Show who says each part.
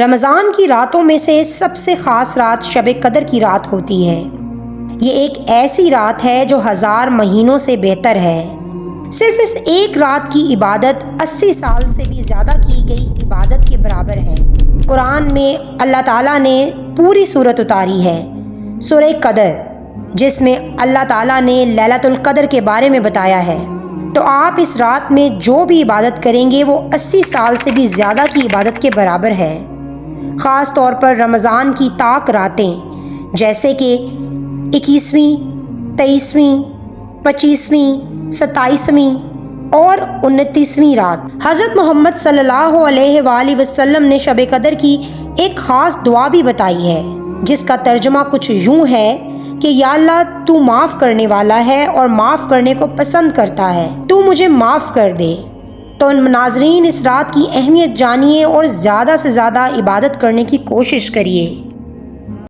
Speaker 1: رمضان کی راتوں میں سے سب سے خاص رات شب قدر کی رات ہوتی ہے۔ یہ ایک ایسی رات ہے جو 1000 مہینوں سے بہتر ہے۔ صرف اس ایک رات کی عبادت 80 سال سے بھی زیادہ کی گئی عبادت کے برابر ہے۔ قرآن میں اللہ تعالیٰ نے پوری سورت اتاری ہے، سورہ قدر، جس میں اللہ تعالیٰ نے لیلۃ القدر کے بارے میں بتایا ہے۔ تو آپ اس رات میں جو بھی عبادت کریں گے وہ 80 سال سے بھی زیادہ کی عبادت کے برابر ہے۔ خاص طور پر رمضان کی طاق راتیں جیسے کہ 21ویں، 23ویں، 25ویں، 27ویں اور 29ویں رات۔ حضرت محمد صلی اللہ علیہ وآلہ وسلم نے شب قدر کی ایک خاص دعا بھی بتائی ہے، جس کا ترجمہ کچھ یوں ہے کہ یا اللہ تو معاف کرنے والا ہے اور معاف کرنے کو پسند کرتا ہے، تو مجھے معاف کر دے۔ تو ناظرین، اس رات کی اہمیت جانیے اور زیادہ سے زیادہ عبادت کرنے کی کوشش کریے۔